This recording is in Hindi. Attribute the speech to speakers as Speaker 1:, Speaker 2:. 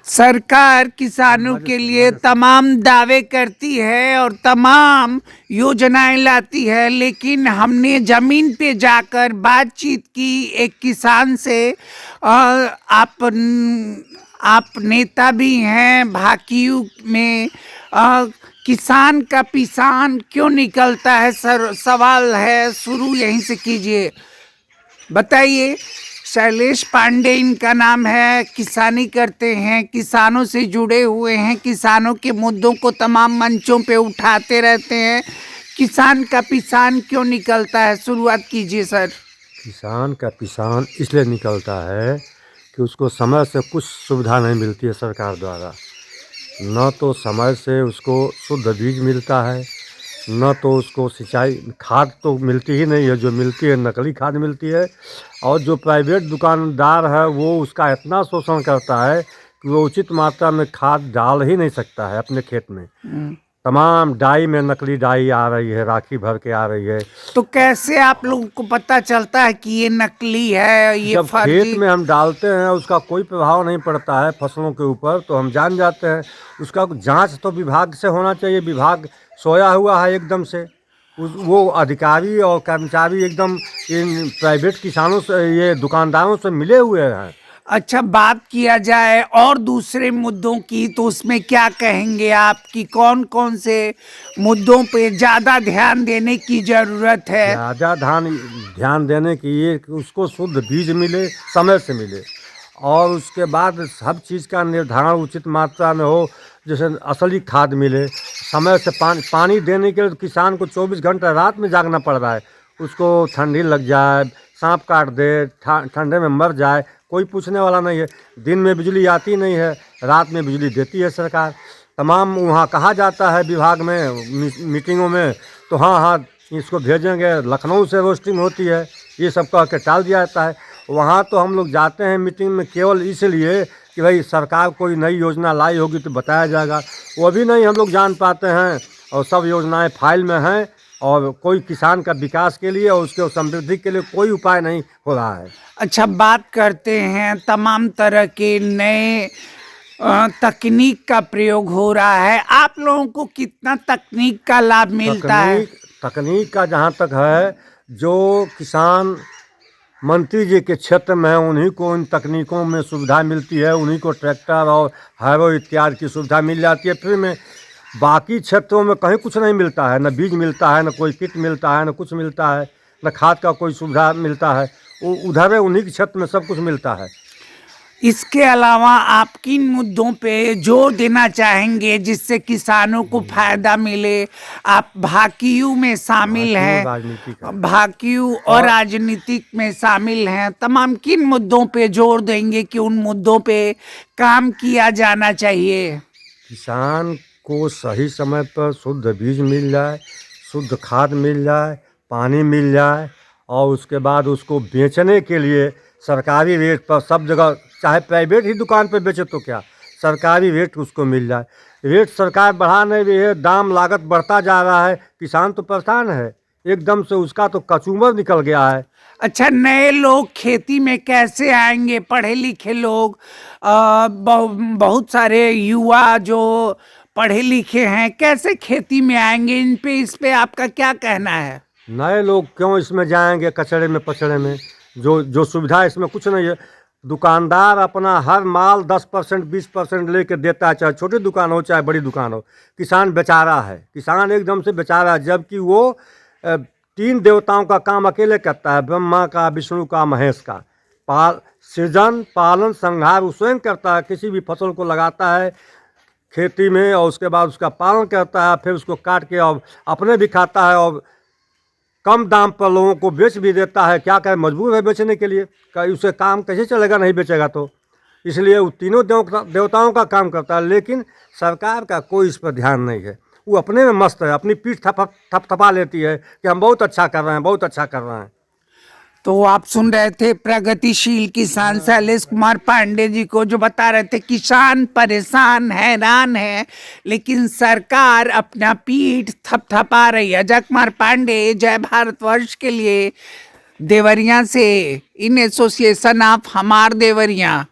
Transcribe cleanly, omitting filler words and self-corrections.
Speaker 1: सरकार किसानों के लिए तमाम दावे करती है और तमाम योजनाएं लाती है, लेकिन हमने ज़मीन पे जाकर बातचीत की एक किसान से। आप नेता भी हैं भाकियू में। किसान का पिसान क्यों निकलता है सर, सवाल है, शुरू यहीं से कीजिए। बताइए। शैलेश पांडे इनका नाम है, किसानी करते हैं, किसानों से जुड़े हुए हैं, किसानों के मुद्दों को तमाम मंचों पे उठाते रहते हैं। किसान का पिसान क्यों निकलता है, शुरुआत कीजिए सर।
Speaker 2: किसान का पिसान इसलिए निकलता है कि उसको समय से कुछ सुविधा नहीं मिलती है सरकार द्वारा। न तो समय से उसको शुद्ध बीज मिलता है, न तो उसको सिंचाई खाद तो मिलती ही नहीं है, जो मिलती है नकली खाद मिलती है। और जो प्राइवेट दुकानदार है वो उसका इतना शोषण करता है कि वो उचित मात्रा में खाद डाल ही नहीं सकता है अपने खेत में। तमाम डाई में नकली डाई आ रही है, राखी भर के आ रही है।
Speaker 1: तो कैसे आप लोगों को पता चलता है कि ये नकली है, ये
Speaker 2: जब
Speaker 1: फर्जी?
Speaker 2: खेत में हम डालते हैं उसका कोई प्रभाव नहीं पड़ता है फसलों के ऊपर, तो हम जान जाते हैं। उसका जांच तो विभाग से होना चाहिए। विभाग सोया हुआ है एकदम से। वो अधिकारी और कर्मचारी एकदम इन प्राइवेट किसानों से, ये दुकानदारों से मिले हुए हैं।
Speaker 1: अच्छा, बात किया जाए और दूसरे मुद्दों की, तो उसमें क्या कहेंगे आप कि कौन कौन से मुद्दों पे ज़्यादा ध्यान देने की ज़रूरत है?
Speaker 2: ज़्यादा ध्यान देने की ये कि उसको शुद्ध बीज मिले, समय से मिले, और उसके बाद सब चीज़ का निर्धारण उचित मात्रा में हो। जैसे असली खाद मिले, समय से पानी देने के लिए किसान को 24 घंटे रात में जागना पड़ रहा है। उसको ठंडी लग जाए, सांप काट दे, ठंडे में मर जाए, कोई पूछने वाला नहीं है। दिन में बिजली आती नहीं है, रात में बिजली देती है सरकार। तमाम वहाँ कहा जाता है विभाग में मीटिंगों में, तो हाँ इसको भेजेंगे, लखनऊ से रोस्टिंग होती है, ये सब कह के टाल दिया जाता है। वहाँ तो हम लोग जाते हैं मीटिंग में केवल इसलिए कि भाई सरकार कोई नई योजना लाई होगी तो बताया जाएगा। वो भी नहीं हम लोग जान पाते हैं, और सब योजनाएं फाइल में हैं, और कोई किसान का विकास के लिए और उसके समृद्धि के लिए कोई उपाय नहीं हो रहा है।
Speaker 1: अच्छा, बात करते हैं, तमाम तरह के नए तकनीक का प्रयोग हो रहा है। आप लोगों को कितना तकनीक का लाभ मिलता है?
Speaker 2: तकनीक का जहाँ तक है, जो किसान मंत्री जी के क्षेत्र में है उन्हीं को इन तकनीकों में सुविधा मिलती है, उन्हीं को ट्रैक्टर और हैरो इत्यादि की सुविधा मिल जाती है फ्री में। बाकी क्षेत्रों में कहीं कुछ नहीं मिलता है, न बीज मिलता है, न कोई किट मिलता है, न कुछ मिलता है, न खाद का कोई सुविधा मिलता है। वो उधर है, उन्हीं के क्षेत्र में सब कुछ मिलता है।
Speaker 1: इसके अलावा आप किन मुद्दों पे जोर देना चाहेंगे जिससे किसानों को फायदा मिले? आप भाकियू में शामिल हैं, भाकियू और राजनीतिक में शामिल हैं, तमाम किन मुद्दों पे जोर देंगे कि उन मुद्दों पे काम किया जाना चाहिए?
Speaker 2: किसान को सही समय पर शुद्ध बीज मिल जाए, शुद्ध खाद मिल जाए, पानी मिल जाए, और उसके बाद उसको बेचने के लिए सरकारी रेट पर सब जगह, चाहे प्राइवेट ही दुकान पर बेचे तो क्या, सरकारी रेट उसको मिल जाए। रेट सरकार बढ़ा नहीं रही है, दाम लागत बढ़ता जा रहा है, किसान तो परेशान है एकदम से, उसका तो कचूमर निकल गया है।
Speaker 1: अच्छा, नए लोग खेती में कैसे आएंगे? पढ़े लिखे लोग, बहुत सारे युवा जो पढ़े लिखे हैं, कैसे खेती में आएंगे? इस पे आपका क्या कहना है?
Speaker 2: नए लोग क्यों इसमें जाएंगे कचड़े में पचड़े में? जो सुविधा इसमें कुछ नहीं है। दुकानदार अपना हर माल 10% 20% लेके देता है, चाहे छोटी दुकान हो चाहे बड़ी दुकान हो। किसान बेचारा है, किसान एकदम से बेचारा है, जबकि वो 3 देवताओं का काम अकेले करता है, ब्रह्मा का, विष्णु का, महेश का। सृजन, पालन, संहार वो स्वयं करता है। किसी भी फसल को लगाता है, खेती में, और उसके बाद उसका पालन करता है, फिर उसको काट के और अपने भी खाता है और कम दाम पर लोगों को बेच भी देता है। क्या करे, मजबूर है बेचने के लिए, उसे काम कैसे चलेगा, नहीं बेचेगा तो। इसलिए वो तीनों देवताओं का काम करता है, लेकिन सरकार का कोई इस पर ध्यान नहीं है। वो अपने में मस्त है, अपनी पीठ थपथपा लेती है कि हम बहुत अच्छा कर रहे हैं, बहुत अच्छा कर रहे हैं।
Speaker 1: तो आप सुन रहे थे प्रगतिशील किसान शैलेश कुमार पांडे जी को, जो बता रहे थे किसान परेशान हैरान है, लेकिन सरकार अपना पीठ थपथपा रही है। अजय कुमार पांडे, जय भारतवर्ष के लिए, देवरिया से, इन एसोसिएशन ऑफ हमार देवरिया।